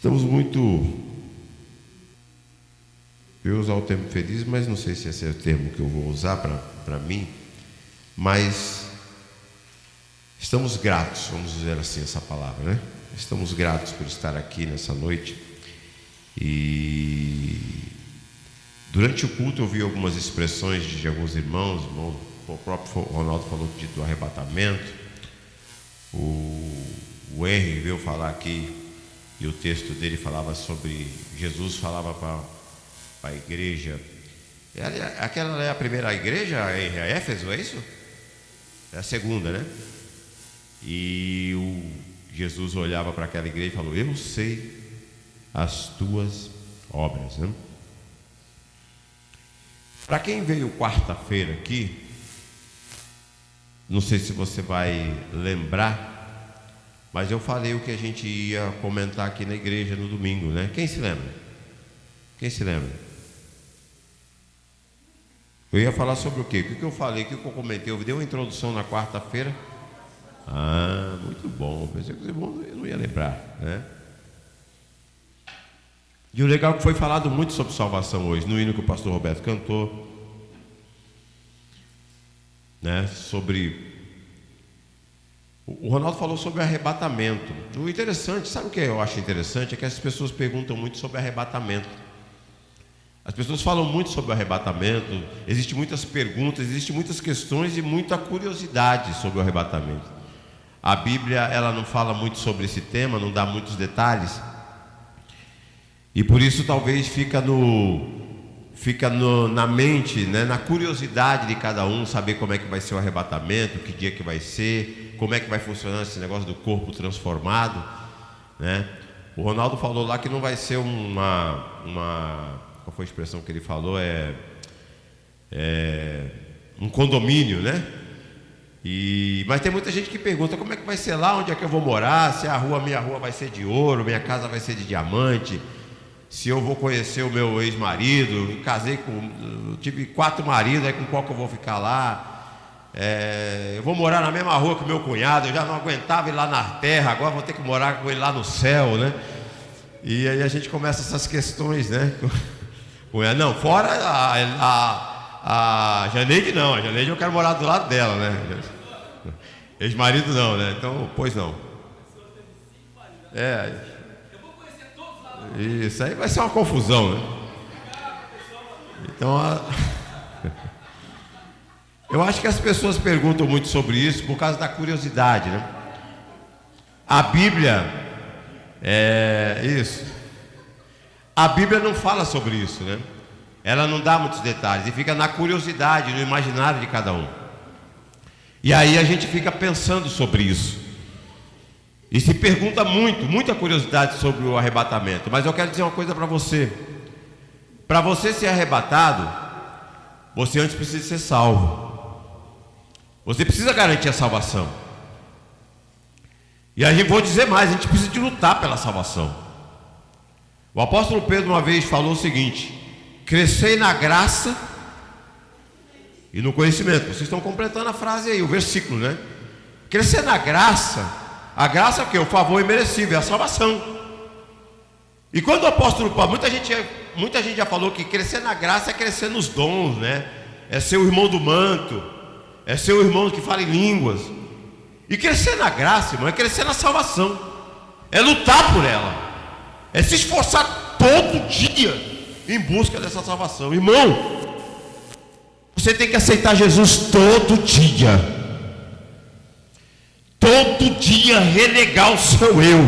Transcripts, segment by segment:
Estamos muito... Eu ia usar o termo feliz, mas não sei se esse é o termo que eu vou usar para mim, mas estamos gratos, vamos dizer assim essa palavra, né? Estamos gratos por estar aqui nessa noite. E durante o culto eu vi algumas expressões de alguns irmãos, o próprio Ronaldo falou do arrebatamento, o Henry veio falar aqui, e o texto dele falava sobre, Jesus falava para a igreja, aquela é a primeira igreja, em Éfeso, é isso? É a segunda, né? E Jesus olhava para aquela igreja e falou: eu sei as tuas obras, né? Para quem veio quarta-feira aqui, não sei se você vai lembrar, mas eu falei o que a gente ia comentar aqui na igreja no domingo, né? Quem se lembra? Quem se lembra? Eu ia falar sobre o quê? O que eu falei? O que eu comentei? Eu dei uma introdução na quarta-feira. Ah, muito bom. Pensei que os irmãos não ia lembrar, né? E o legal é que foi falado muito sobre salvação hoje, no hino que o pastor Roberto cantou, né? Sobre... O Ronaldo falou sobre arrebatamento. O interessante, sabe o que eu acho interessante? É que as pessoas perguntam muito sobre arrebatamento. As pessoas falam muito sobre o arrebatamento, existem muitas perguntas, existem muitas questões e muita curiosidade sobre o arrebatamento. A Bíblia, ela não fala muito sobre esse tema, não dá muitos detalhes, e por isso talvez fica na mente, né, na curiosidade de cada um, saber como é que vai ser o arrebatamento, que dia que vai ser, como é que vai funcionar esse negócio do corpo transformado, né? O Ronaldo falou lá que não vai ser qual foi a expressão que ele falou? Um condomínio, né? Mas tem muita gente que pergunta: como é que vai ser lá? Onde é que eu vou morar? Se minha rua vai ser de ouro, minha casa vai ser de diamante, se eu vou conhecer o meu ex-marido, eu tive 4 maridos, aí com qual que eu vou ficar lá? Eu vou morar na mesma rua que o meu cunhado, eu já não aguentava ir lá na terra, agora vou ter que morar com ele lá no céu, né? E aí a gente começa essas questões, né? Não, fora a Janeide não, a Janeide eu quero morar do lado dela, né? Ex-marido não, né? Então, pois não. Isso aí vai ser uma confusão, né? Então, eu acho que as pessoas perguntam muito sobre isso por causa da curiosidade, né? A Bíblia, isso. A Bíblia não fala sobre isso, né? Ela não dá muitos detalhes e fica na curiosidade, no imaginário de cada um. E aí a gente fica pensando sobre isso. E se pergunta muita curiosidade sobre o arrebatamento. Mas eu quero dizer uma coisa para você. Para você ser arrebatado, você antes precisa ser salvo. Você precisa garantir a salvação. E aí vou dizer mais, a gente precisa de lutar pela salvação. O apóstolo Pedro uma vez falou o seguinte: crescei na graça e no conhecimento. Vocês estão completando a frase aí, o versículo, né? Crescer na graça. A graça é o quê? O favor imerecido, é a salvação. E quando o apóstolo Paulo, muita gente já falou que crescer na graça é crescer nos dons, né? É ser o irmão do manto, é ser o irmão que fala em línguas. E crescer na graça, irmão, é crescer na salvação, é lutar por ela, é se esforçar todo dia em busca dessa salvação. Irmão, você tem que aceitar Jesus todo dia. Todo dia renegar o seu eu.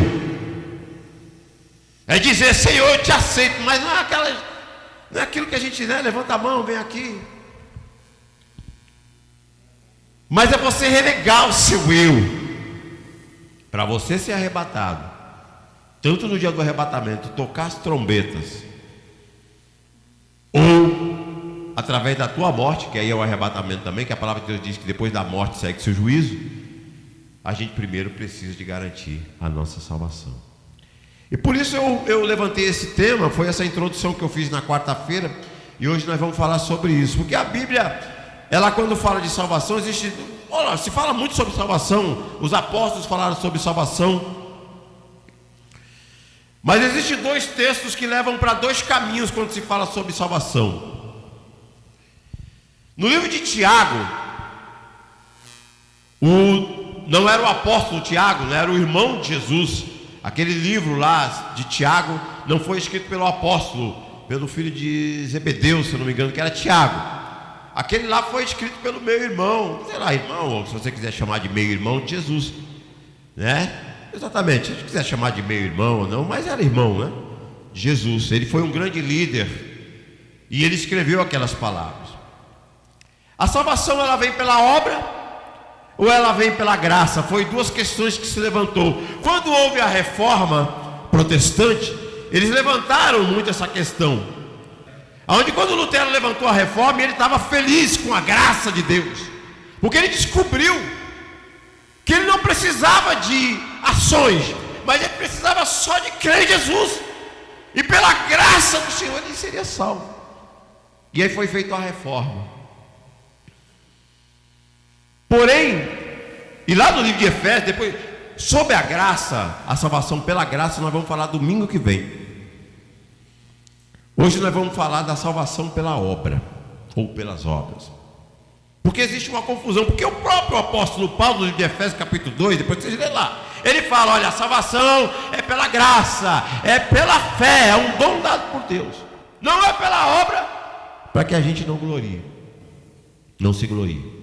É dizer: Senhor, eu te aceito, mas não é aquilo que a gente, né, levanta a mão, vem aqui. Mas é você renegar o seu eu, para você ser arrebatado, tanto no dia do arrebatamento, tocar as trombetas, ou através da tua morte, que aí é o arrebatamento também, que a palavra de Deus diz que depois da morte segue-se o juízo. A gente primeiro precisa de garantir a nossa salvação. E por isso eu levantei esse tema, foi essa introdução que eu fiz na quarta-feira, e hoje nós vamos falar sobre isso. Porque a Bíblia, ela quando fala de salvação, se fala muito sobre salvação, os apóstolos falaram sobre salvação. Mas existem dois textos que levam para dois caminhos quando se fala sobre salvação. No livro de Tiago, não era o apóstolo Tiago, não era o irmão de Jesus. Aquele livro lá de Tiago não foi escrito pelo apóstolo, pelo filho de Zebedeu, se eu não me engano, que era Tiago. Aquele lá foi escrito pelo meu irmão, sei lá, irmão, ou se você quiser chamar de meio irmão de Jesus, né? Exatamente, se a gente quiser chamar de meio irmão ou não, mas era irmão, né? Jesus, ele foi um grande líder e ele escreveu aquelas palavras. A salvação, ela vem pela obra ou ela vem pela graça? Foi duas questões que se levantou. Quando houve a reforma protestante, eles levantaram muito essa questão. Onde quando Lutero levantou a reforma, ele estava feliz com a graça de Deus, porque ele descobriu que ele não precisava de ações, mas ele precisava só de crer em Jesus, e pela graça do Senhor ele seria salvo. E aí foi feita a reforma. Porém, e lá no livro de Efésios, depois, sobre a graça, a salvação pela graça, nós vamos falar domingo que vem. Hoje nós vamos falar da salvação pela obra, ou pelas obras. Porque existe uma confusão, porque o próprio apóstolo Paulo, no livro de Efésios capítulo 2, depois vocês lerem lá, ele fala, olha, a salvação é pela graça, é pela fé, é um dom dado por Deus, não é pela obra, para que a gente não glorie, não se glorie.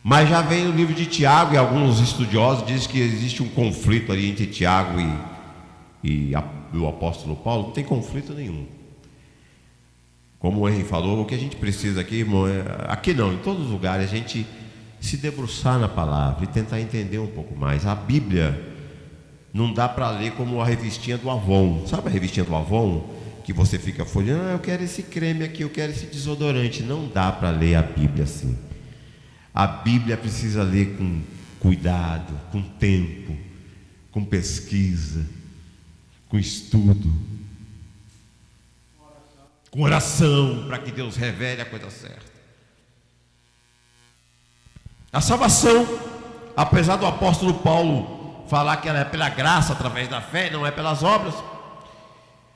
Mas já vem no livro de Tiago, e alguns estudiosos dizem que existe um conflito ali entre Tiago e o apóstolo Paulo. Não tem conflito nenhum. Como o Henry falou, o que a gente precisa aqui, irmão, aqui não, em todos os lugares, a gente se debruçar na palavra e tentar entender um pouco mais. A Bíblia não dá para ler como a revistinha do Avon. Sabe a revistinha do Avon? Que você fica folheando, eu quero esse creme aqui, eu quero esse desodorante. Não dá para ler a Bíblia assim. A Bíblia precisa ler com cuidado, com tempo, com pesquisa, com estudo, com oração, para que Deus revele a coisa certa. A salvação, apesar do apóstolo Paulo falar que ela é pela graça, através da fé, não é pelas obras,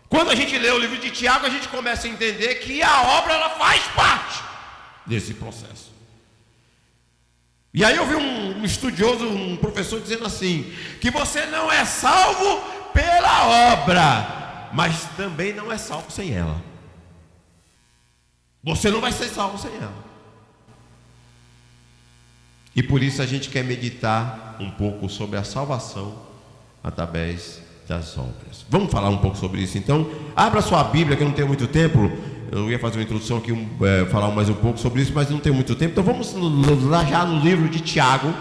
quando a gente lê o livro de Tiago, a gente começa a entender que a obra, ela faz parte desse processo. E aí eu vi um estudioso, um professor dizendo assim, que você não é salvo pela obra, mas também não é salvo sem ela. Você não vai ser salvo sem ela. E por isso a gente quer meditar um pouco sobre a salvação através das obras. Vamos falar um pouco sobre isso então? Abra sua Bíblia, que eu não tenho muito tempo. Eu ia fazer uma introdução aqui, falar mais um pouco sobre isso, mas não tenho muito tempo. Então vamos lá já no livro de Tiago.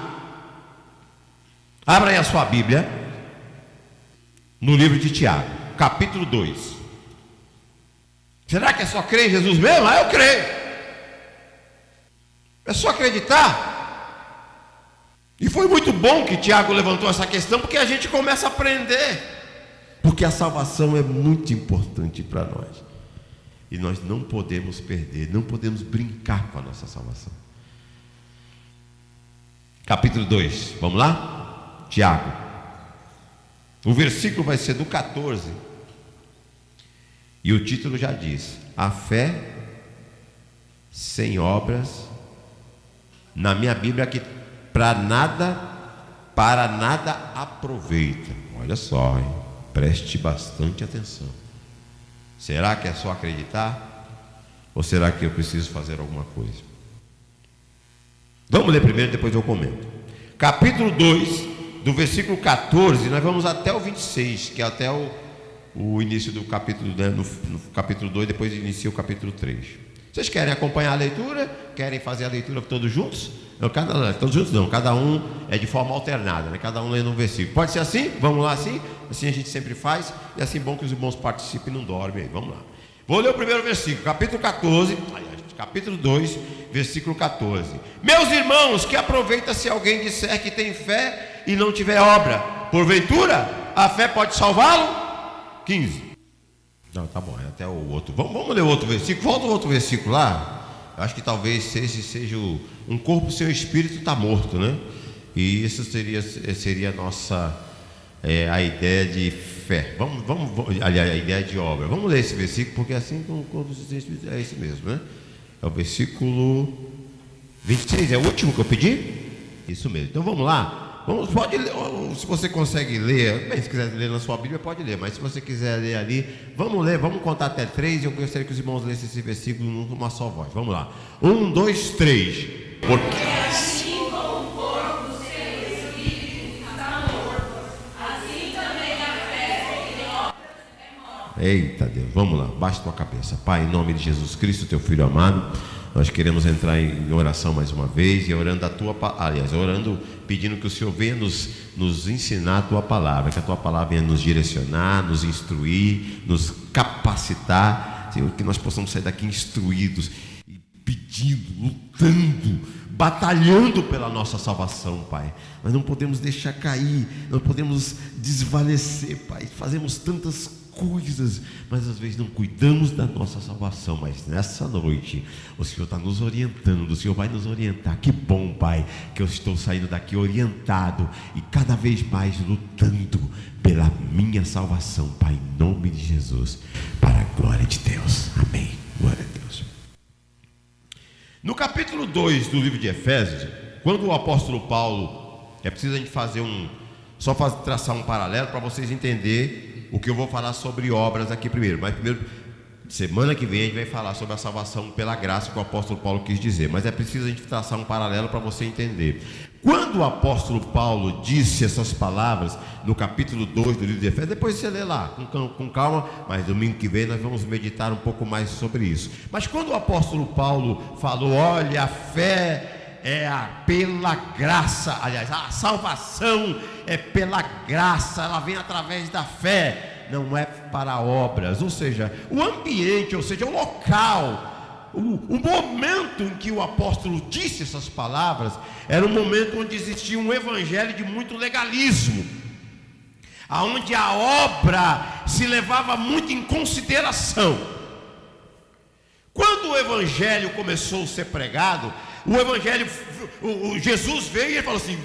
Abra aí a sua Bíblia. No livro de Tiago, capítulo 2. Será que é só crer em Jesus mesmo? Ah, eu creio. É só acreditar. E foi muito bom que Tiago levantou essa questão, porque a gente começa a aprender. Porque a salvação é muito importante para nós. E nós não podemos perder, não podemos brincar com a nossa salvação. Capítulo 2, vamos lá? Tiago. O versículo vai ser do 14. E o título já diz: a fé sem obras. Na minha Bíblia aqui, para nada aproveita. Olha só, hein? Preste bastante atenção. Será que é só acreditar? Ou será que eu preciso fazer alguma coisa? Vamos ler primeiro, depois eu comento. Capítulo 2, do versículo 14, nós vamos até o 26, que é até o início do capítulo, né? No capítulo 2, depois inicia o capítulo 3. Vocês querem acompanhar a leitura? Querem fazer a leitura todos juntos? Não, todos juntos não, cada um é de forma alternada, né? Cada um lendo um versículo. Pode ser assim? Vamos lá assim? Assim a gente sempre faz. E assim bom que os irmãos participem e não dormem aí. Vamos lá. Vou ler o primeiro versículo, capítulo 14, capítulo 2, versículo 14. Meus irmãos, que aproveita se alguém disser que tem fé e não tiver obra? Porventura, a fé pode salvá-lo? 15. Não, tá bom, é até o outro. Vamos ler o outro versículo. Volta o outro versículo lá. Eu acho que talvez seja um corpo sem o espírito está morto, né? E isso seria a ideia de fé. Aliás, a ideia de obra. Vamos ler esse versículo, porque assim é esse mesmo, né? É o versículo 26, é o último que eu pedi? Isso mesmo. Então vamos lá. Pode ler, se você consegue ler, bem, se quiser ler na sua Bíblia, pode ler, mas se você quiser ler ali, vamos ler, vamos contar até 3. Eu gostaria que os irmãos lessem esse versículo numa só voz. Vamos lá. 1, 2, 3. Porque assim como o corpo sem espírito está morto, assim também a fé sem obras é morta. Eita Deus, vamos lá, baixa tua cabeça. Pai, em nome de Jesus Cristo, teu Filho amado, nós queremos entrar em oração mais uma vez, e orando orando, pedindo que o Senhor venha nos ensinar a tua palavra, que a tua palavra venha nos direcionar, nos instruir, nos capacitar, Senhor, que nós possamos sair daqui instruídos, e pedindo, lutando, batalhando pela nossa salvação, Pai. Nós não podemos deixar cair, não podemos desvalecer, Pai. Fazemos tantas coisas, mas às vezes não cuidamos da nossa salvação. Mas nessa noite o Senhor está nos orientando, o Senhor vai nos orientar. Que bom, Pai, que eu estou saindo daqui orientado e cada vez mais lutando pela minha salvação, Pai, em nome de Jesus, para a glória de Deus, amém. Glória a Deus. No capítulo 2 do livro de Efésios, quando o apóstolo Paulo, é preciso a gente fazer traçar um paralelo para vocês entenderem o que eu vou falar sobre obras aqui primeiro. Mas primeiro, semana que vem a gente vai falar sobre a salvação pela graça, que o apóstolo Paulo quis dizer. Mas é preciso a gente traçar um paralelo para você entender. Quando o apóstolo Paulo disse essas palavras no capítulo 2 do livro de Efésios, depois você lê lá com calma, mas domingo que vem nós vamos meditar um pouco mais sobre isso. Mas quando o apóstolo Paulo falou, olha, a fé pela graça, aliás, a salvação é pela graça, ela vem através da fé, não é para obras. Ou seja, o ambiente, ou seja, o local, o momento em que o apóstolo disse essas palavras, era um momento onde existia um evangelho de muito legalismo, aonde a obra se levava muito em consideração. Quando o evangelho começou a ser pregado, o evangelho, Jesus veio e ele falou assim,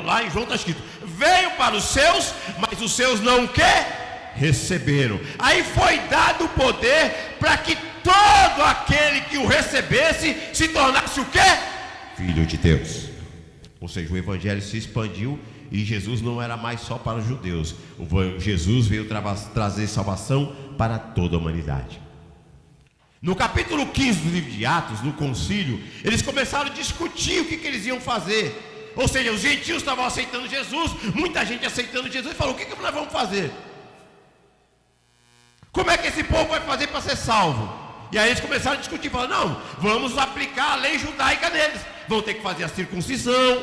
lá em João está escrito, veio para os seus, mas os seus não o quê? Receberam. Aí foi dado o poder para que todo aquele que o recebesse se tornasse o quê? Filho de Deus. Ou seja, o evangelho se expandiu e Jesus não era mais só para os judeus. Jesus veio trazer salvação para toda a humanidade. No capítulo 15 do livro de Atos, no concílio, eles começaram a discutir o que eles iam fazer. Ou seja, os gentios estavam aceitando Jesus, muita gente aceitando Jesus, e falou, o que nós vamos fazer? Como é que esse povo vai fazer para ser salvo? E aí eles começaram a discutir, falaram, não, vamos aplicar a lei judaica deles. Vão ter que fazer a circuncisão,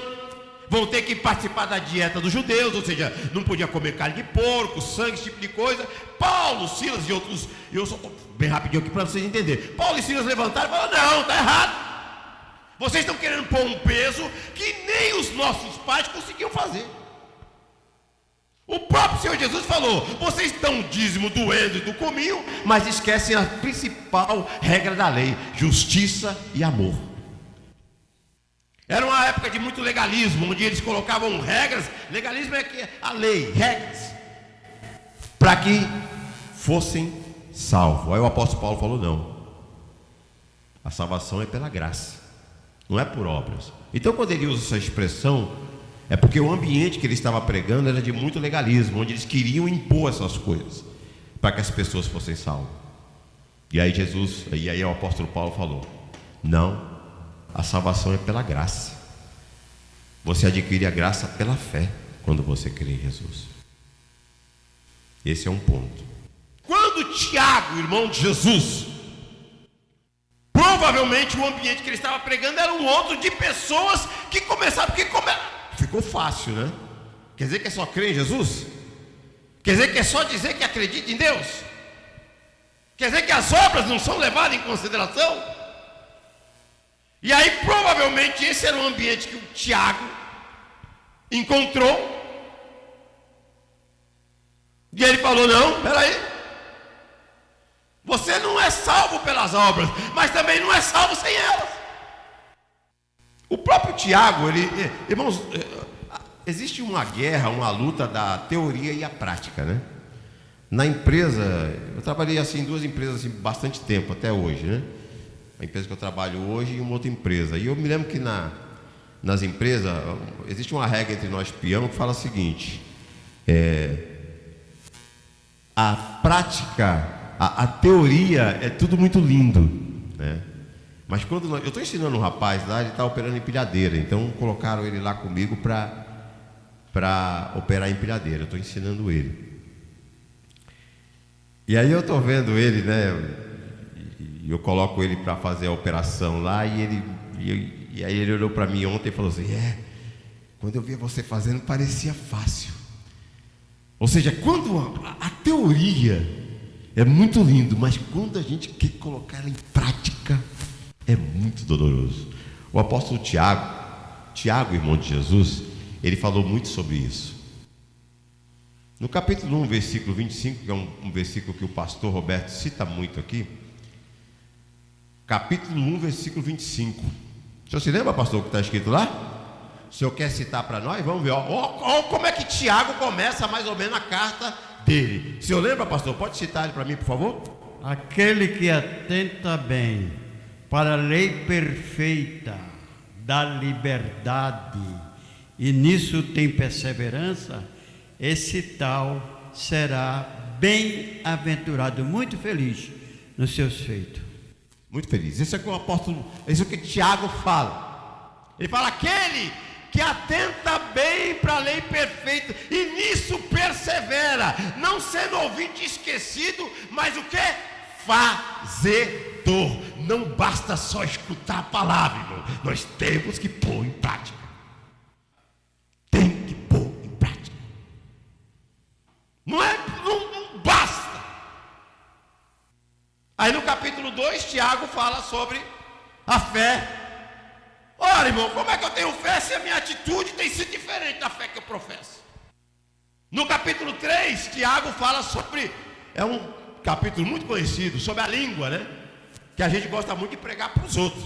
vão ter que participar da dieta dos judeus, ou seja, não podia comer carne de porco, sangue, esse tipo de coisa. Paulo, Silas e outros, eu só estou bem rapidinho aqui para vocês entenderem. Paulo e Silas levantaram e falaram, não, está errado. Vocês estão querendo pôr um peso que nem os nossos pais conseguiam fazer. O próprio Senhor Jesus falou, vocês dão o dízimo do endo e do cominho, mas esquecem a principal regra da lei, justiça e amor. Era uma época de muito legalismo, onde eles colocavam regras. Legalismo é que a lei, regras, para que fossem salvos. Aí o apóstolo Paulo falou, não, a salvação é pela graça, não é por obras. Então quando ele usa essa expressão, é porque o ambiente que ele estava pregando era de muito legalismo, onde eles queriam impor essas coisas para que as pessoas fossem salvas. E aí o apóstolo Paulo falou, não, a salvação é pela graça. Você adquire a graça pela fé quando você crê em Jesus. Esse é um ponto. Quando Tiago, irmão de Jesus, provavelmente o ambiente que ele estava pregando era um outro de pessoas que começaram, ficou fácil, né? Quer dizer que é só crer em Jesus? Quer dizer que é só dizer que acredita em Deus? Quer dizer que as obras não são levadas em consideração? E aí provavelmente esse era o ambiente que o Tiago encontrou. E ele falou, não, peraí, você não é salvo pelas obras, mas também não é salvo sem elas. O próprio Tiago, irmãos, existe uma guerra, uma luta da teoria e a prática, né? Na empresa, eu trabalhei assim em duas empresas assim, bastante tempo, até hoje, né? A empresa que eu trabalho hoje e uma outra empresa. E eu me lembro que nas empresas, existe uma regra entre nós peão que fala o seguinte: a prática, a teoria é tudo muito lindo, né? Mas quando eu estou ensinando um rapaz lá, ele está operando empilhadeira, então colocaram ele lá comigo para operar empilhadeira. Eu estou ensinando ele. E aí eu estou vendo ele, né? E eu coloco ele para fazer a operação lá e aí ele olhou para mim ontem e falou assim: quando eu via você fazendo parecia fácil. Ou seja, quando a teoria é muito lindo, mas quando a gente quer colocar ela em prática, é muito doloroso. O apóstolo Tiago, irmão de Jesus, ele falou muito sobre isso. No capítulo 1, versículo 25, que é um versículo que o pastor Roberto cita muito aqui. Capítulo 1, versículo 25. O senhor se lembra, pastor, o que está escrito lá? O senhor quer citar para nós? Vamos ver. Ó, como é que Tiago começa mais ou menos a carta dele. O senhor lembra, pastor? Pode citar ele para mim, por favor? Aquele que atenta bem para a lei perfeita da liberdade e nisso tem perseverança, esse tal será bem-aventurado, muito feliz nos seus feitos. Muito feliz. Isso é que o apóstolo, isso é o que Tiago fala. Ele fala: aquele que atenta bem para a lei perfeita e nisso persevera, não sendo ouvinte esquecido, mas o que? Fazedor. Não basta só escutar a palavra, irmão. Nós temos que pôr em prática. Tem que pôr em prática. Não basta. Aí no capítulo 2, Tiago fala sobre a fé. Ora, irmão, como é que eu tenho fé se a minha atitude tem sido diferente da fé que eu professo? No capítulo 3, Tiago fala sobre, é um capítulo muito conhecido, sobre a língua, né? Que a gente gosta muito de pregar para os outros.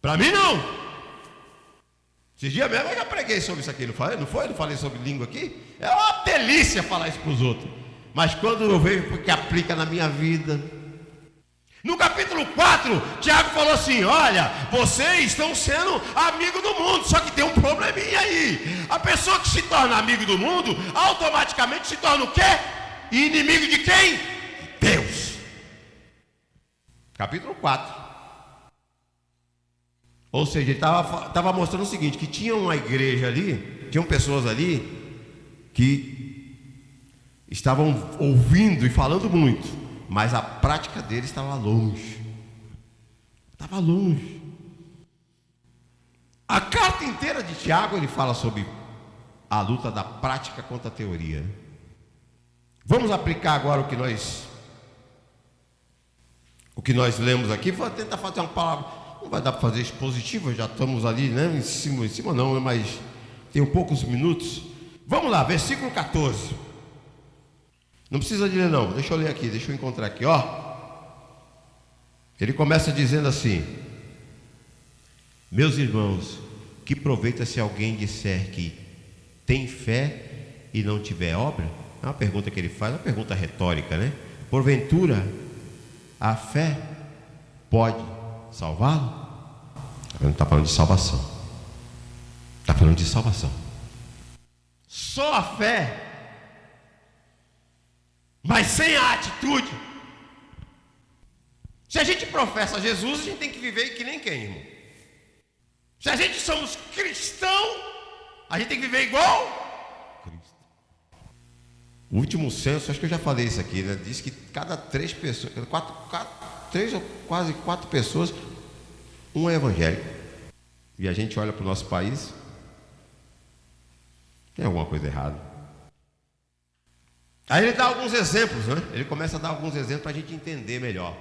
Para mim não. Esses dias mesmo eu já preguei sobre isso aqui, não falei? Não foi? Não falei sobre língua aqui? É uma delícia falar isso para os outros. Mas quando eu vejo que aplica na minha vida. No capítulo 4, Tiago falou assim: olha, vocês estão sendo amigos do mundo, só que tem um probleminha aí. A pessoa que se torna amigo do mundo, automaticamente se torna o quê? Inimigo de quem? Deus. Capítulo 4. Ou seja, ele estava mostrando o seguinte: que tinha uma igreja ali, tinham pessoas ali que estavam ouvindo e falando muito, mas a prática deles estava longe. Estava longe. A carta inteira de Tiago ele fala sobre a luta da prática contra a teoria. Vamos aplicar agora o que nós lemos aqui. Vou tentar fazer uma palavra. Não vai dar para fazer expositiva, já estamos ali, né? Em cima não, mas tem poucos minutos. Vamos lá, versículo 14. Não precisa de ler não, deixa eu ler aqui, deixa eu encontrar aqui, ó. Ele começa dizendo assim: meus irmãos, que proveita se alguém disser que tem fé e não tiver obra? É uma pergunta que ele faz, uma pergunta retórica, né? Porventura, a fé pode salvá-lo? Ele não está falando de salvação. Está falando de salvação. Só a fé, mas sem a atitude. Se a gente professa Jesus, a gente tem que viver que nem quem, irmão? Se a gente somos cristão, a gente tem que viver igual Cristo. O último censo, acho que eu já falei isso aqui, né? Diz que cada 3 pessoas, 3 ou quase 4 pessoas, um é evangélico. E a gente olha para o nosso país, tem alguma coisa errada. Aí ele dá alguns exemplos, né? Ele começa a dar alguns exemplos para a gente entender melhor.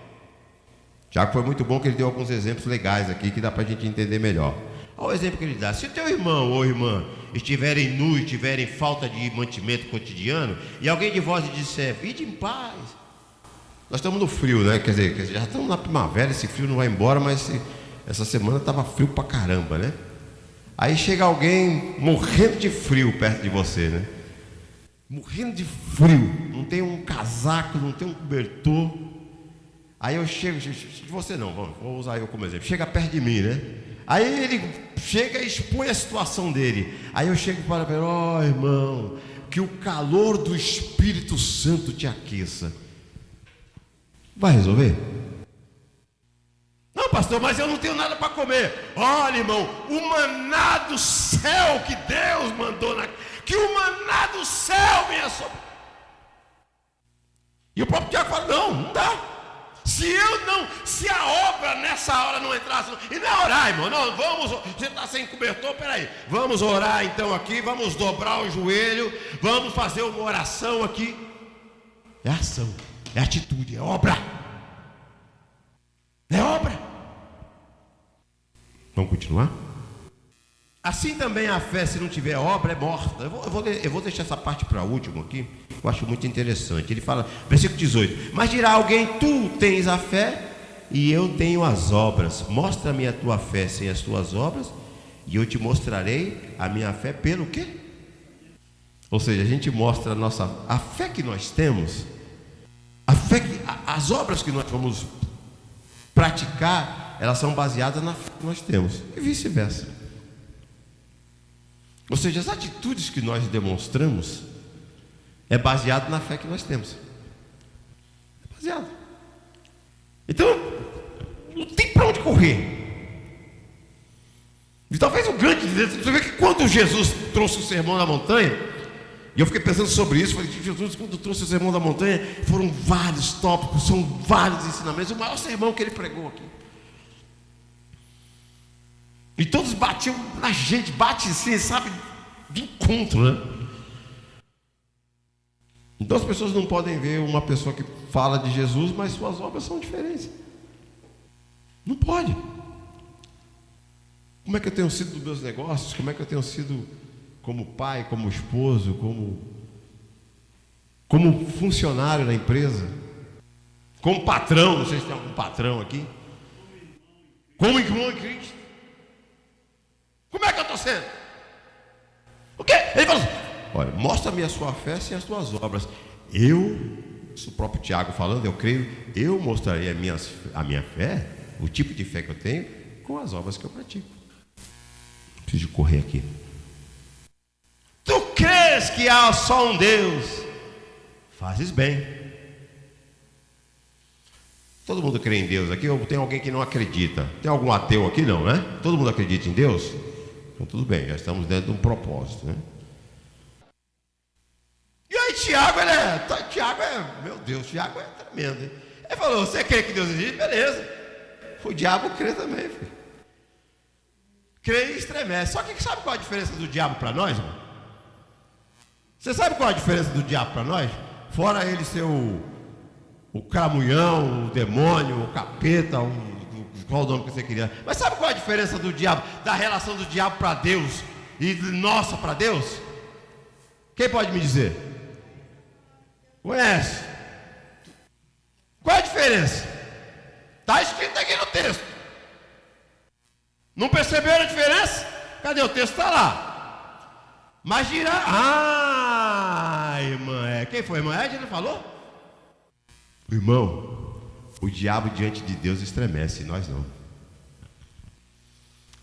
Já que foi muito bom que ele deu alguns exemplos legais aqui, que dá para a gente entender melhor. Olha o exemplo que ele dá: se teu irmão ou irmã estiverem nus, estiverem em falta de mantimento cotidiano, e alguém de vós lhe disser, vinde em paz. Nós estamos no frio, né? Quer dizer, já estamos na primavera, esse frio não vai embora, mas essa semana estava frio pra caramba, né? Aí chega alguém morrendo de frio perto de você, né? Morrendo de frio, não tem um casaco, não tem um cobertor. Aí eu chego, você não, vou usar eu como exemplo. Chega perto de mim, né? Aí ele chega e expõe a situação dele. Aí eu chego para ele, ó irmão, que o calor do Espírito Santo te aqueça. Vai resolver? Não, pastor, mas eu não tenho nada para comer. Olha, irmão, o maná do céu que Deus mandou, que o maná do céu venha sobre. E o próprio Tiago fala, não dá. Se a obra nessa hora não entrasse, e não é orar, irmão, não, você está sem cobertor, peraí, vamos orar então aqui, vamos dobrar o joelho, vamos fazer uma oração aqui. É ação, é atitude, é obra. É obra. Vamos continuar? Assim também a fé, se não tiver obra, é morta. Eu vou deixar essa parte para último aqui. Eu acho muito interessante. Ele fala, versículo 18: mas dirá alguém, tu tens a fé e eu tenho as obras. Mostra-me a tua fé sem as tuas obras, e eu te mostrarei a minha fé pelo quê? Ou seja, a gente mostra a fé que nós temos, a fé as obras que nós vamos praticar, elas são baseadas na fé que nós temos, e vice-versa. Ou seja, as atitudes que nós demonstramos é baseado na fé que nós temos. É baseado. Então, não tem para onde correr. E talvez o grande desafio, você vê que quando Jesus trouxe o Sermão da Montanha, e eu fiquei pensando sobre isso, falei que Jesus, quando trouxe o Sermão da Montanha, foram vários tópicos, são vários ensinamentos, o maior sermão que ele pregou aqui. E todos batiam na gente, bate assim, sabe, de encontro, né? Então as pessoas não podem ver uma pessoa que fala de Jesus, mas suas obras são diferentes. Não pode. Como é que eu tenho sido dos meus negócios? Como é que eu tenho sido como pai, como esposo, como funcionário na empresa? Como patrão, não sei se tem algum patrão aqui. Como irmão em Cristo. Como é que eu estou sendo? O quê? Ele falou assim, olha, mostra-me a sua fé sem as tuas obras. Isso o próprio Tiago falando, eu creio, eu mostrarei a minha fé, o tipo de fé que eu tenho, com as obras que eu pratico. Preciso correr aqui. Tu crês que há só um Deus? Fazes bem. Todo mundo crê em Deus aqui, ou tem alguém que não acredita? Tem algum ateu aqui? Não, né? Todo mundo acredita em Deus? Então tudo bem, já estamos dentro de um propósito, né? E aí Tiago, meu Deus, Tiago é tremendo, hein? Ele falou, você crê que Deus existe? Beleza. O diabo crê também, filho. Crê e estremece. Só que sabe qual a diferença do diabo para nós, irmão? Você sabe qual a diferença do diabo para nós? Fora ele ser o cramunhão, o demônio, o capeta, qual o nome que você queria. Mas sabe qual a diferença do diabo, da relação do diabo para Deus e nossa para Deus? Quem pode me dizer? Conhece? Qual é a diferença? Está escrito aqui no texto. Não perceberam a diferença? Cadê o texto? Está lá. Mas dirá, irmã, quem foi? Irmã Edna falou? Irmão, o diabo diante de Deus estremece, nós não.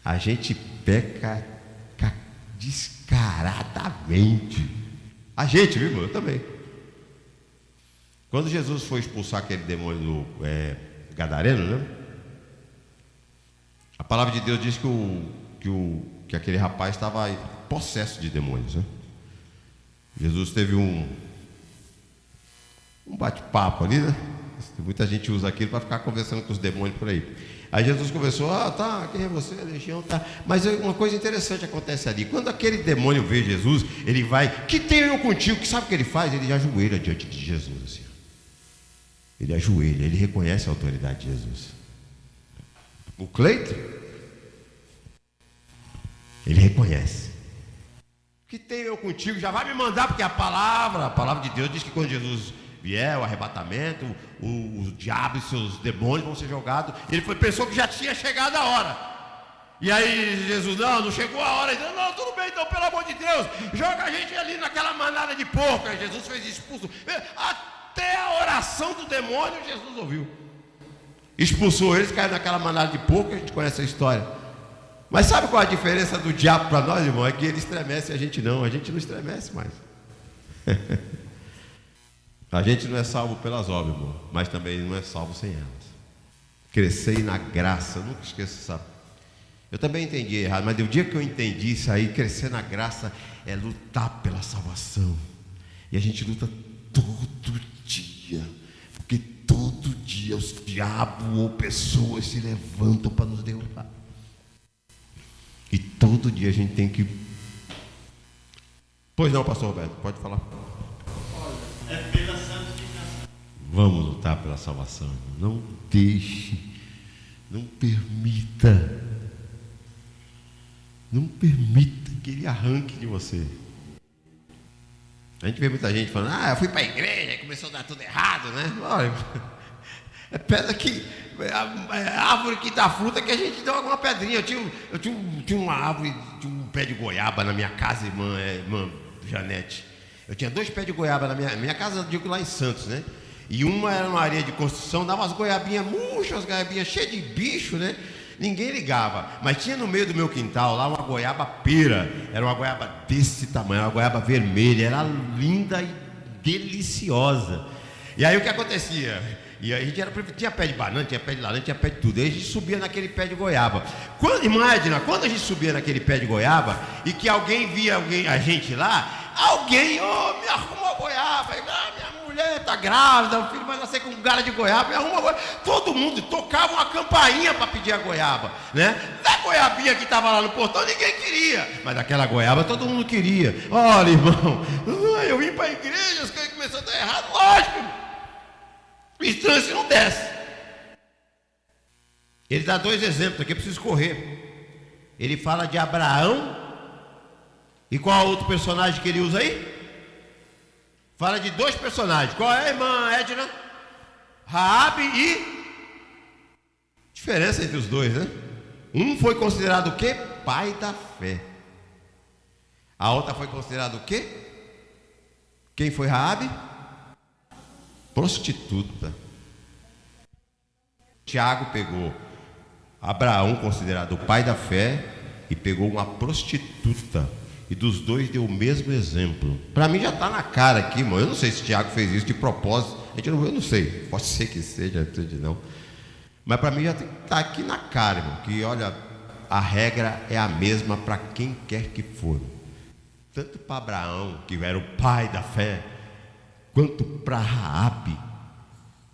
A gente peca descaradamente. A gente, viu, irmão? Eu também. Quando Jesus foi expulsar aquele demônio do Gadareno, né? A palavra de Deus diz que aquele rapaz estava possesso de demônios, né? Jesus teve um bate-papo ali, né? Muita gente usa aquilo para ficar conversando com os demônios por aí. Aí Jesus conversou, quem é você, legião, tá. Mas uma coisa interessante acontece ali. Quando aquele demônio vê Jesus, ele vai, que tenho eu contigo? Que sabe o que ele faz? Ele ajoelha diante de Jesus, assim. Ele ajoelha, ele reconhece a autoridade de Jesus. O Cleiton, ele reconhece. Que tenho eu contigo? Já vai me mandar, porque a palavra de Deus diz que quando Jesus vier, o arrebatamento, o diabo e seus demônios vão ser jogados. Ele pensou que já tinha chegado a hora. E aí Jesus, não chegou a hora. Ele disse, não, tudo bem, então, pelo amor de Deus, joga a gente ali naquela manada de porco. Aí Jesus fez expulso. Até a oração do demônio Jesus ouviu. Expulsou eles, caiu naquela manada de porco. A gente conhece a história. Mas sabe qual a diferença do diabo para nós, irmão? É que ele estremece e a gente não estremece mais. A gente não é salvo pelas obras, irmão, mas também não é salvo sem elas. Crescei na graça, nunca esqueço essa. Eu também entendi errado, mas o dia que eu entendi isso aí, crescer na graça é lutar pela salvação. E a gente luta todo dia, porque todo dia os diabos ou pessoas se levantam para nos derrubar. E todo dia a gente tem que... Pois não, pastor Roberto, pode falar. É pela santificação. Vamos lutar pela salvação. Não deixe, não permita que ele arranque de você. A gente vê muita gente falando, eu fui para a igreja e começou a dar tudo errado, né? Olha, é pedra que... É árvore que dá fruta que a gente dá alguma pedrinha. Eu tinha uma árvore, tinha um pé de goiaba na minha casa, irmã Janete. Eu tinha 2 pés de goiaba na minha casa, eu digo lá em Santos, né? E uma era uma areia de construção, dava umas goiabinhas murchas, umas goiabinhas cheias de bicho, né? Ninguém ligava, mas tinha no meio do meu quintal lá uma goiaba pera. Era uma goiaba desse tamanho, uma goiaba vermelha, era linda e deliciosa. E aí o que acontecia? E a gente tinha pé de banana, tinha pé de laranja, tinha pé de tudo. Aí a gente subia naquele pé de goiaba. Irmã Edna, quando a gente subia naquele pé de goiaba e que alguém via a gente lá, alguém, me arruma uma goiaba. Minha mulher está grávida, o filho vai nascer com galho de goiaba, me arruma uma goiaba. Todo mundo tocava uma campainha para pedir a goiaba, né? Da goiabinha que estava lá no portão, ninguém queria, mas aquela goiaba todo mundo queria. Olha, irmão, eu vim para a igreja, as coisas começaram a dar errado, lógico. O estranho se não desce. Ele dá 2 exemplos aqui, eu preciso correr. Ele fala de Abraão. E qual outro personagem que ele usa aí? Fala de 2 personagens. Qual é, irmã Edna? Raabe e... Diferença entre os dois, né? Um foi considerado o quê? Pai da fé. A outra foi considerada o quê? Quem foi Raabe? Prostituta. Tiago pegou Abraão, considerado o pai da fé, e pegou uma prostituta. E dos dois deu o mesmo exemplo. Para mim já está na cara aqui, irmão. Eu não sei se Tiago fez isso de propósito. Eu não sei. Pode ser que seja, não. Mas para mim já está aqui na cara, irmão. Que olha, a regra é a mesma para quem quer que for. Tanto para Abraão, que era o pai da fé, quanto para Raabe.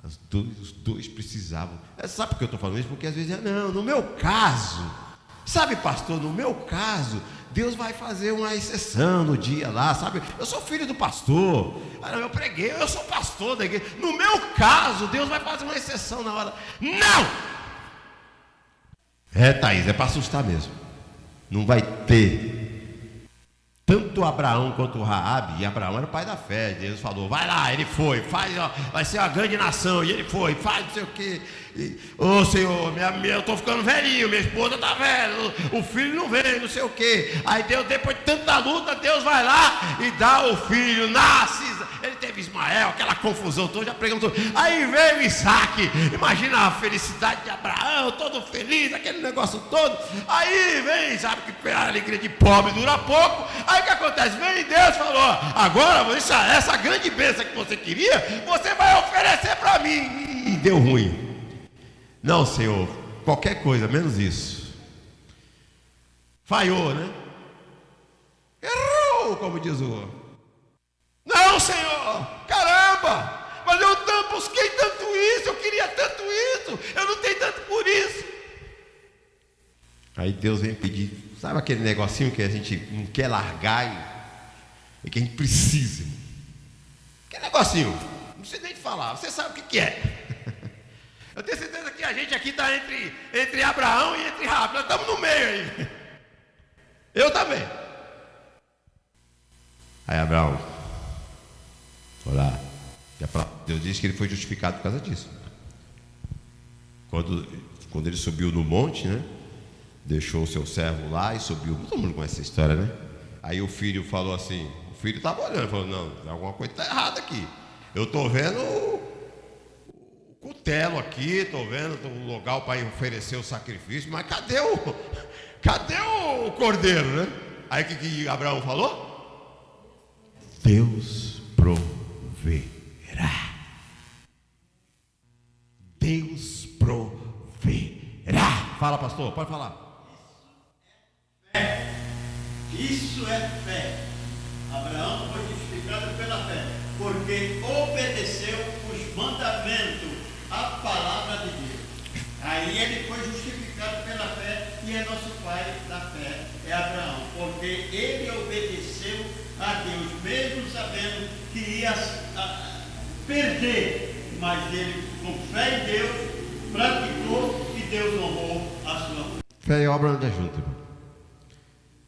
Os dois precisavam. Sabe por que eu estou falando isso? Porque às vezes, não, no meu caso, sabe, pastor, no meu caso, Deus vai fazer uma exceção no dia lá, sabe? Eu sou filho do pastor, eu preguei, eu sou pastor da igreja. No meu caso, Deus vai fazer uma exceção na hora. Não! Thaís, é para assustar mesmo. Não vai ter. Tanto Abraão quanto Raabe, e Abraão era o pai da fé. Deus falou, vai lá, ele foi, faz, vai ser uma grande nação. E ele foi, faz não sei o quê. Senhor, eu estou ficando velhinho, minha esposa está velha, o filho não vem, não sei o quê. Aí Deus, depois de tanta luta, Deus vai lá e dá o filho, nasce. Ele teve Ismael, aquela confusão toda, já pregamos tudo. Aí veio Isaac, imagina a felicidade de Abraão, todo feliz, aquele negócio todo. Aí vem, sabe que a alegria de pobre dura pouco. Aí o que acontece? Vem Deus falou, agora essa grande bênção que você queria, você vai oferecer para mim. E deu ruim. Não, Senhor, qualquer coisa, menos isso. Falhou, né? Errou, como diz o outro. Não, Senhor, caramba, mas eu busquei tanto isso, eu queria tanto isso, eu não tenho tanto por isso. Aí Deus vem pedir, sabe aquele negocinho que a gente não quer largar e que a gente precisa? Que negocinho, não precisa nem falar, você sabe o que é. Eu tenho certeza que a gente aqui está entre Abraão e entre Raabe, nós estamos no meio aí. Eu também. Aí Abraão, olha, Deus disse que ele foi justificado por causa disso. Quando ele subiu no monte, né? deixou o seu servo lá e subiu. Todo mundo conhece essa história, né? Aí o filho falou assim, o filho estava olhando, falou, não, alguma coisa está errada aqui. Eu estou vendo o cutelo aqui, estou vendo o lugar para oferecer o sacrifício, mas cadê o cordeiro, né? Aí o que Abraão falou? Deus proverá. Deus proverá. Fala, pastor, pode falar. Isso é fé. Abraão foi justificado pela fé, porque obedeceu os mandamentos, a palavra de Deus. Aí ele foi justificado pela fé e é nosso pai da fé, é Abraão, porque ele obedeceu a Deus, mesmo sabendo que ia perder, mas ele, com fé em Deus, praticou e Deus honrou a sua fé. Fé e obra andam junto, irmão.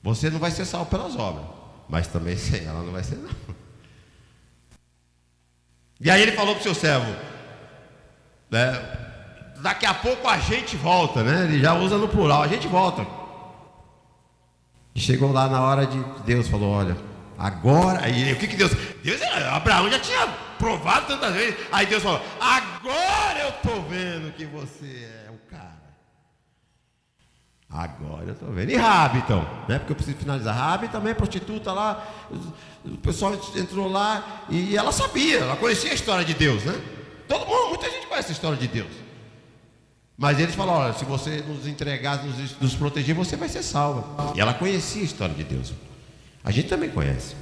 Você não vai ser salvo pelas obras, mas também sem ela não vai ser não. E aí ele falou para o seu servo, né, daqui a pouco a gente volta, né? Ele já usa no plural, a gente volta. E chegou lá na hora de Deus, falou, olha, agora, aí o que Deus, Abraão já tinha provado tantas vezes, aí Deus falou, agora eu estou vendo que você é o cara. Agora eu estou vendo. E Raabe então, né? Porque eu preciso finalizar. Raabe também é prostituta lá. O pessoal entrou lá e ela sabia, ela conhecia a história de Deus, né? Todo mundo, muita gente conhece a história de Deus. Mas eles falaram, olha, se você nos entregar, nos proteger, você vai ser salva. E ela conhecia a história de Deus. A gente também conhece.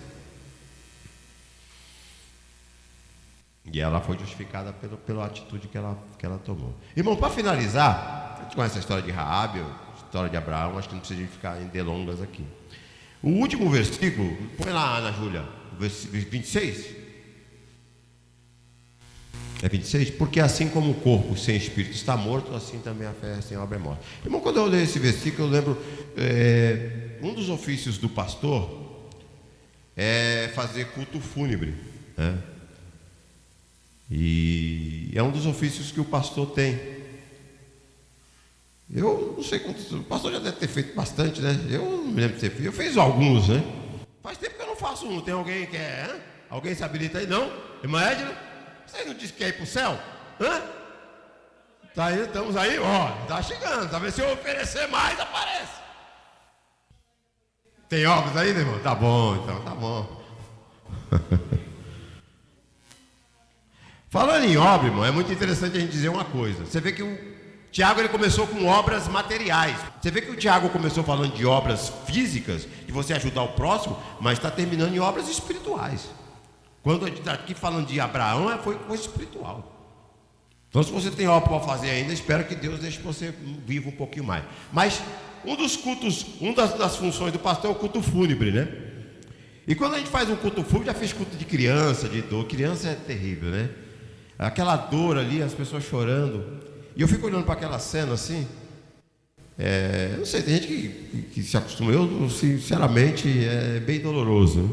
E ela foi justificada pela atitude que ela tomou. Irmão, para finalizar, a gente conhece a história de Raabe, história de Abraão, acho que não precisa ficar em delongas aqui. O último versículo, põe lá, Ana Júlia, versículo 26. É 26? Porque assim como o corpo sem espírito está morto, assim também a fé sem obra é morta. Irmão, quando eu leio esse versículo, eu lembro, um dos ofícios do pastor é fazer culto fúnebre, né? E é um dos ofícios que o pastor tem. Eu não sei quantos, o pastor já deve ter feito bastante, né? Eu não me lembro de ter feito, eu fiz alguns, né? Faz tempo que eu não faço um. Tem alguém que quer, hein? Alguém se habilita aí? Não? Irmã Edna? Vocês não disse que quer ir para o céu? Hã? Tá aí, estamos aí, ó, tá chegando, talvez se eu oferecer mais, aparece. Tem obras aí, né, irmão? Tá bom, então, tá bom. Falando em obra, irmão, é muito interessante a gente dizer uma coisa. Você vê que o Tiago, ele começou com obras materiais. Você vê que o Tiago começou falando de obras físicas, de você ajudar o próximo, mas está terminando em obras espirituais. Quando a gente está aqui falando de Abraão, foi coisa espiritual. Então, se você tem obra para fazer ainda, espero que Deus deixe você vivo um pouquinho mais. Mas um dos cultos, das funções do pastor é o culto fúnebre, né? E quando a gente faz um culto fúnebre, já fez culto de criança, de dor. Criança é terrível, né? Aquela dor ali, as pessoas chorando. E eu fico olhando para aquela cena assim. Não sei, tem gente que se acostuma. Eu, sinceramente, é bem doloroso, né?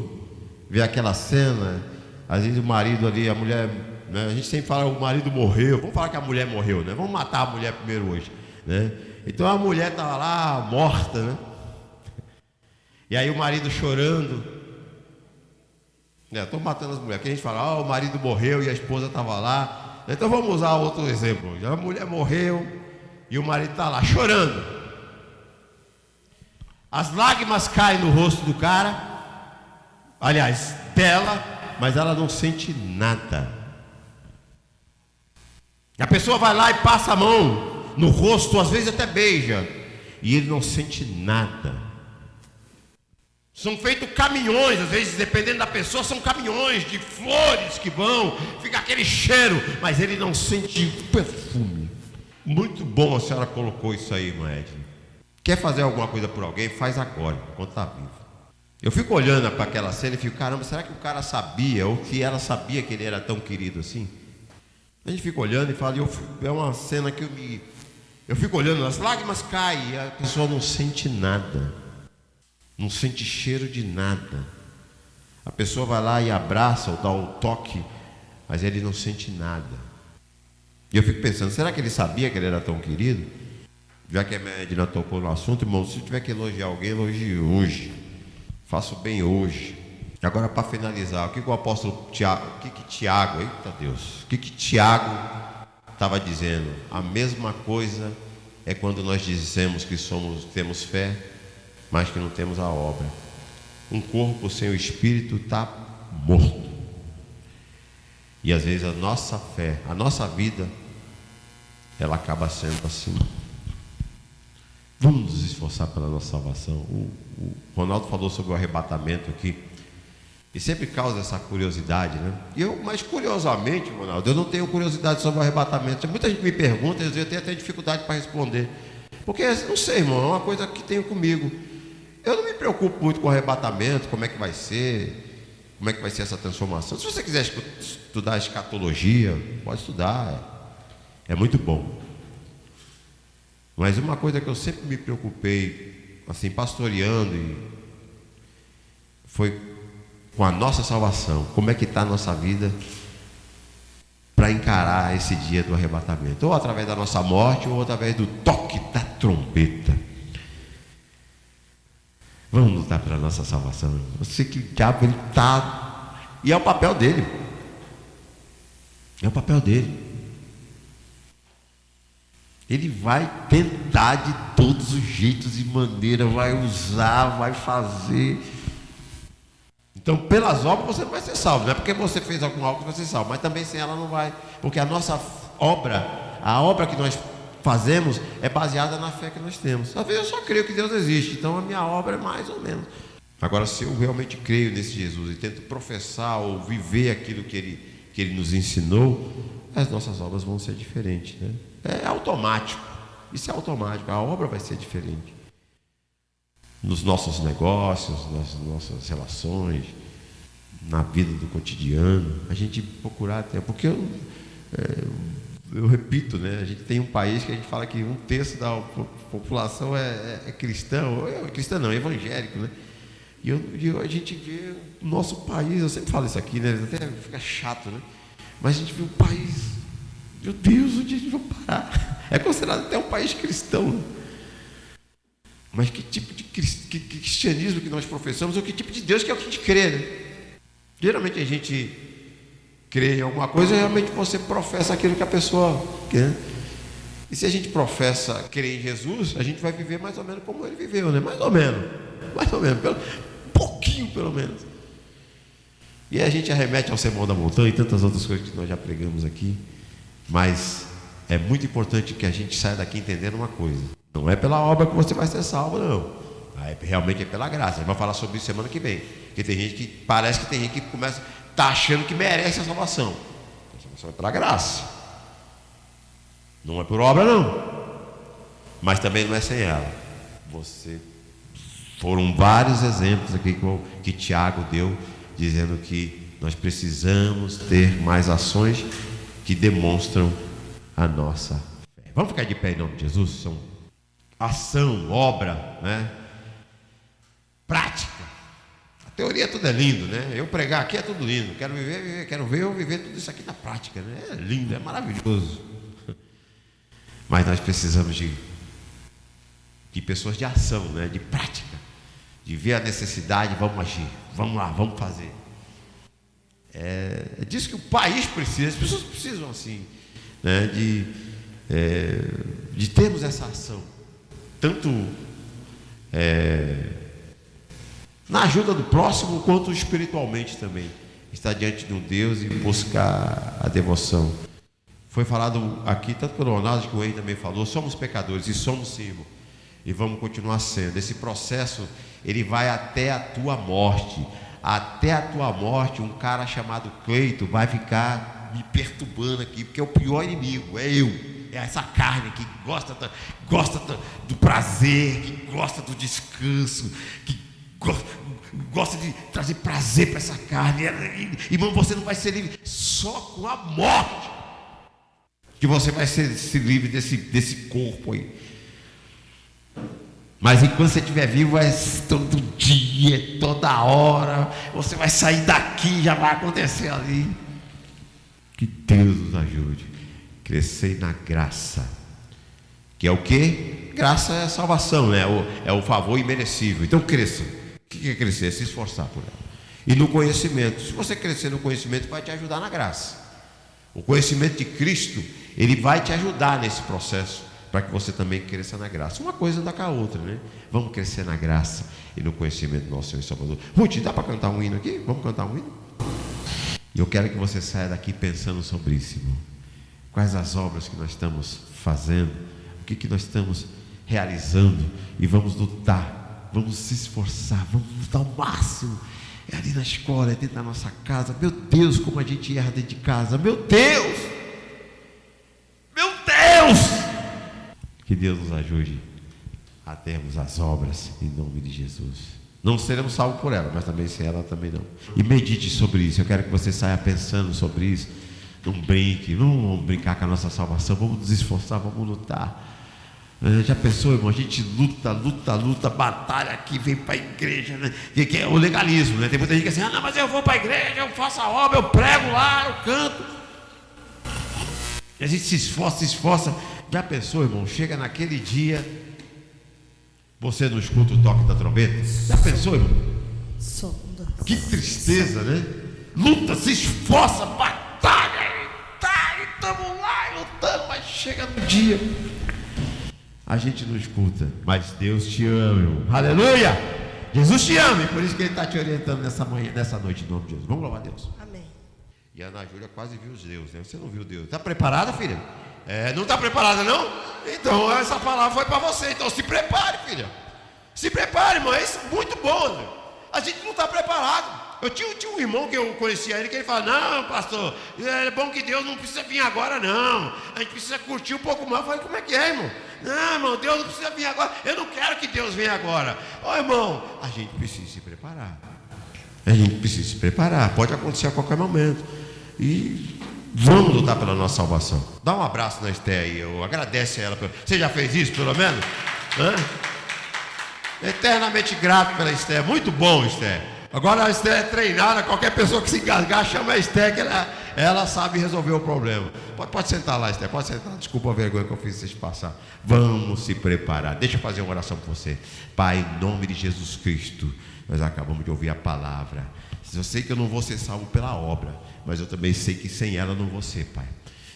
Ver aquela cena. Às vezes o marido ali, a mulher, né? A gente sempre fala o marido morreu. Vamos falar que a mulher morreu, né? Vamos matar a mulher primeiro hoje, né? Então a mulher estava lá morta, né? E aí o marido chorando. Estou matando as mulheres. Aqui a gente fala, o marido morreu e a esposa estava lá. Então vamos usar outro exemplo. A mulher morreu e o marido está lá chorando. As lágrimas caem no rosto do cara, aliás, dela, mas ela não sente nada. A pessoa vai lá e passa a mão no rosto, às vezes até beija, e ele não sente nada. São feitos caminhões, às vezes, dependendo da pessoa, são caminhões de flores que vão, fica aquele cheiro, mas ele não sente perfume. Muito bom a senhora colocou isso aí, irmã Edna. Quer fazer alguma coisa por alguém? Faz agora, enquanto está vivo. Eu fico olhando para aquela cena e fico, caramba, será que o cara sabia, ou que ela sabia que ele era tão querido assim? A gente fica olhando e fala, é uma cena que eu fico olhando, as lágrimas caem e a pessoa não sente nada. Não sente cheiro de nada. A pessoa vai lá e abraça ou dá um toque, mas ele não sente nada. E eu fico pensando, será que ele sabia que ele era tão querido? Já que a Edna tocou no assunto, irmão, se eu tiver que elogiar alguém, elogie hoje. Faço bem hoje. Agora, para finalizar, o que o apóstolo Tiago, Tiago, eita Deus, o que Tiago estava dizendo? A mesma coisa é quando nós dizemos que temos fé, mas que não temos a obra. Um corpo sem o espírito está morto. E às vezes a nossa fé, a nossa vida, ela acaba sendo assim. Vamos nos esforçar pela nossa salvação. O Ronaldo falou sobre o arrebatamento aqui, e sempre causa essa curiosidade, né? Mas curiosamente, Ronaldo, eu não tenho curiosidade sobre o arrebatamento. Muita gente me pergunta e eu tenho até dificuldade para responder, porque não sei, irmão, é uma coisa que tenho comigo. Eu não me preocupo muito com o arrebatamento, como é que vai ser essa transformação. Se você quiser estudar escatologia, pode estudar, é muito bom. Mas uma coisa que eu sempre me preocupei, assim, pastoreando, foi com a nossa salvação. Como é que está a nossa vida para encarar esse dia do arrebatamento? Ou através da nossa morte, ou através do toque da trombeta. Vamos lutar pela nossa salvação. Eu sei que o diabo, ele está... E é o papel dele. É o papel dele. Ele vai tentar de todos os jeitos e maneiras, vai usar, vai fazer. Então, pelas obras você não vai ser salvo. Não é porque você fez algum algo que você vai ser salvo, mas também sem ela não vai. Porque a nossa obra, a obra que nós fazemos, é baseada na fé que nós temos. Às vezes eu só creio que Deus existe, então a minha obra é mais ou menos. Agora, se eu realmente creio nesse Jesus e tento professar ou viver aquilo que ele nos ensinou, as nossas obras vão ser diferentes, né? É automático. Isso é automático. A obra vai ser diferente. Nos nossos negócios, nas nossas relações, na vida do cotidiano, a gente procurar até, porque eu repito, né? A gente tem um país que a gente fala que 1/3 da população é cristão, cristão não, é evangélico, né? E a gente vê o nosso país, eu sempre falo isso aqui, né? Até fica chato, né? Mas a gente vê o país, meu Deus, onde a gente vai parar? É considerado até um país cristão, né? Mas que tipo de cristianismo que nós professamos, ou que tipo de Deus que é o que a gente crê, né? Geralmente a gente crê em alguma coisa e realmente você professa aquilo que a pessoa quer. E se a gente professa crer em Jesus, a gente vai viver mais ou menos como ele viveu, né? Mais ou menos, um pouquinho pelo menos. E aí a gente arremete ao Sermão da Montanha e tantas outras coisas que nós já pregamos aqui. Mas é muito importante que a gente saia daqui entendendo uma coisa: não é pela obra que você vai ser salvo, não. Realmente é pela graça. A gente vai falar sobre isso semana que vem. Porque tem gente que parece que tem gente que está achando que merece a salvação. A salvação é pela graça. Não é por obra, não. Mas também não é sem ela. Foram vários exemplos aqui que Tiago deu, dizendo que nós precisamos ter mais ações que demonstram a nossa fé. Vamos ficar de pé em nome de Jesus? São ação, obra, né? Prática. A teoria tudo é lindo, né? Eu pregar aqui é tudo lindo. Quero viver, quero ver eu viver tudo isso aqui na prática, né? É lindo, é maravilhoso. Mas nós precisamos de pessoas de ação, né? De prática, de ver a necessidade, vamos agir, vamos lá, vamos fazer. É disso que o país precisa, as pessoas precisam assim, né? De termos essa ação, tanto na ajuda do próximo, quanto espiritualmente também, estar diante de um Deus e buscar a devoção. Foi falado aqui, tanto pelo Ronaldo, que o Wayne também falou, somos pecadores, e somos sim, irmão, e vamos continuar sendo. Esse processo, ele vai até a tua morte. Até a tua morte, um cara chamado Cleito vai ficar me perturbando aqui, porque é o pior inimigo, é eu. É essa carne que gosta do prazer, que gosta do descanso, que gosta de trazer prazer para essa carne. Irmão, você não vai ser livre só com a morte, que você vai ser livre desse corpo aí. Mas enquanto você estiver vivo, é todo dia, toda hora, você vai sair daqui, já vai acontecer ali. Que Deus nos ajude. Crescer na graça, que é o quê? Graça é a salvação, né? É o favor imerecível. Então cresça. O que é crescer? É se esforçar por ela. E no conhecimento. Se você crescer no conhecimento, vai te ajudar na graça. O conhecimento de Cristo, ele vai te ajudar nesse processo, para que você também cresça na graça. Uma coisa anda com a outra, né? Vamos crescer na graça e no conhecimento do nosso Senhor e Salvador. Ruth, dá para cantar um hino aqui? Vamos cantar um hino? E eu quero que você saia daqui pensando sobre isso, irmão. Quais as obras que nós estamos fazendo, o que nós estamos realizando, e vamos lutar, vamos se esforçar, vamos dar o máximo. É ali na escola, é dentro da nossa casa. Meu Deus, como a gente erra dentro de casa. Meu Deus! Meu Deus! Que Deus nos ajude a termos as obras em nome de Jesus. Não seremos salvos por ela, mas também sem ela também não. E medite sobre isso. Eu quero que você saia pensando sobre isso. Não brinque, não vamos brincar com a nossa salvação. Vamos nos esforçar, vamos lutar. Já pensou, irmão? A gente luta, batalha aqui, vem para a igreja, né? Que é o legalismo, né? Tem muita gente que diz assim: não, mas eu vou para a igreja, eu faço a obra, eu prego lá, eu canto. E a gente se esforça. Já pensou, irmão? Chega naquele dia, você não escuta o toque da trombeta? Já pensou, irmão? Que tristeza, né? Luta, se esforça, batalha, e estamos lá lutando, mas chega no dia, a gente não escuta. Mas Deus te ama, irmão. Aleluia! Jesus te ama, e por isso que Ele está te orientando nessa manhã, nessa noite, em nome de Jesus. Vamos louvar a Deus. Amém. E a Ana Júlia quase viu os Deus, né? Você não viu Deus? Está preparada, filha? Não está preparada, não? Então essa palavra foi para você. Então se prepare, filha. Se prepare, irmão. Isso é muito bom, né? A gente não está preparado. Eu tinha um irmão que eu conhecia ele, que ele fala: não, pastor, é bom que Deus não precisa vir agora, não. A gente precisa curtir um pouco mais. Eu falei: como é que é, irmão? Não, irmão, Deus não precisa vir agora. Eu não quero que Deus venha agora. Ó, irmão, a gente precisa se preparar. A gente precisa se preparar. Pode acontecer a qualquer momento. E vamos lutar pela nossa salvação. Dá um abraço na Esté aí. Agradece a ela. Você já fez isso, pelo menos? Eternamente grato pela Esté. Muito bom, Esté. Agora a Esté é treinada. Qualquer pessoa que se engasgar, chama a Esté, que ela sabe resolver o problema. Pode sentar lá, Esté. Pode sentar. Desculpa a vergonha que eu fiz vocês passar. Vamos se preparar. Deixa eu fazer uma oração por você. Pai, em nome de Jesus Cristo, nós acabamos de ouvir a palavra. Eu sei que eu não vou ser salvo pela obra, mas eu também sei que sem ela eu não vou ser, Pai.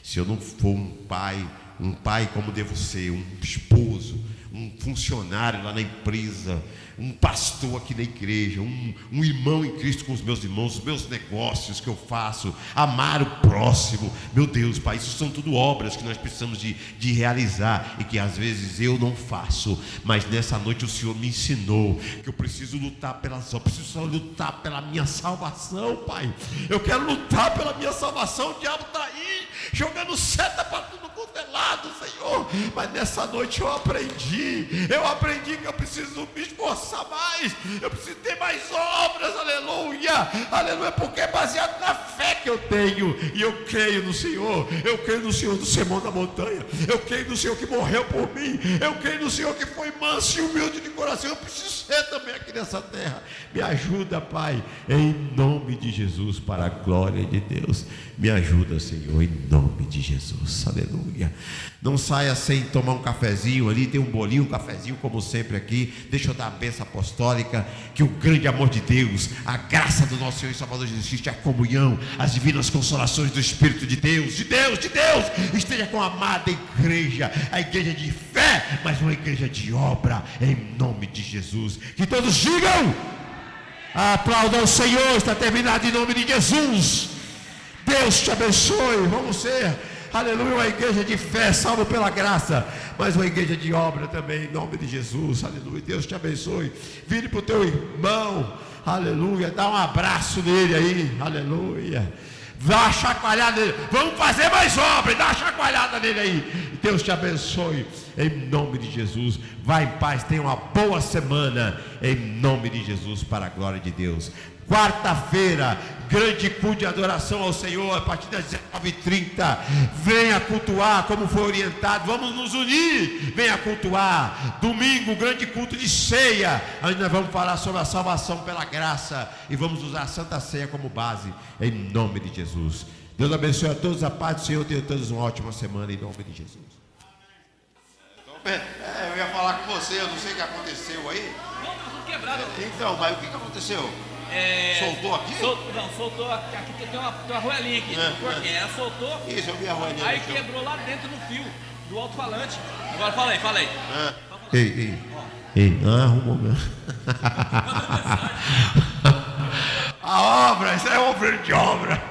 Se eu não for um pai como devo ser, um esposo, um funcionário lá na empresa, um pastor aqui na igreja, um irmão em Cristo com os meus irmãos, os meus negócios que eu faço, amar o próximo, meu Deus, Pai, isso são tudo obras que nós precisamos de realizar e que às vezes eu não faço, mas nessa noite o Senhor me ensinou que eu preciso lutar pelas obras, preciso lutar pela minha salvação, Pai. Eu quero lutar pela minha salvação. O diabo está aí jogando seta para tudo quanto é lado, Senhor, mas nessa noite eu aprendi que eu preciso me esforçar mais, eu preciso ter mais obras, aleluia, porque é baseado na fé que eu tenho, e eu creio no Senhor do sermão da montanha, eu creio no Senhor que morreu por mim, eu creio no Senhor que foi manso e humilde de coração. Eu preciso ser também aqui nessa terra. Me ajuda, Pai, em nome de Jesus, para a glória de Deus. Me ajuda, Senhor, em nome de Jesus, aleluia. Não saia sem tomar um cafezinho ali, tem um bolinho, um cafezinho, como sempre aqui. Deixa eu dar a bênção apostólica, que o grande amor de Deus, a graça do nosso Senhor e Salvador Jesus Cristo, a comunhão, as divinas consolações do Espírito de Deus, esteja com a amada igreja, a igreja de fé, mas uma igreja de obra, em nome de Jesus. Que todos digam: aplauda o Senhor. Está terminado em nome de Jesus. Deus te abençoe. Vamos ser, aleluia, uma igreja de fé, salvo pela graça, mas uma igreja de obra também, em nome de Jesus, aleluia. Deus te abençoe. Vire para o teu irmão, aleluia, dá um abraço nele aí, aleluia. Dá uma chacoalhada nele. Vamos fazer mais obra, dá uma chacoalhada nele aí. Deus te abençoe, em nome de Jesus. Vai em paz, tenha uma boa semana, em nome de Jesus, para a glória de Deus. Quarta-feira, grande culto de adoração ao Senhor, a partir das 19h30. Venha cultuar como foi orientado. Vamos nos unir, venha cultuar. Domingo, grande culto de ceia, onde nós vamos falar sobre a salvação pela graça, e vamos usar a Santa Ceia como base, em nome de Jesus. Deus abençoe a todos, a paz do Senhor. Tenham todos uma ótima semana, em nome de Jesus. Eu ia falar com você, eu não sei o que aconteceu aí. Não, tá tudo quebrado. Então, mas o que aconteceu? Soltou aqui? Não, soltou aqui, tem uma roelinha aqui. Ela soltou. Isso, eu vi a roelinha. Aí quebrou lá dentro no fio do alto-falante. Agora fala aí. Ei, arrumou mesmo. A obra, isso é obra de obra.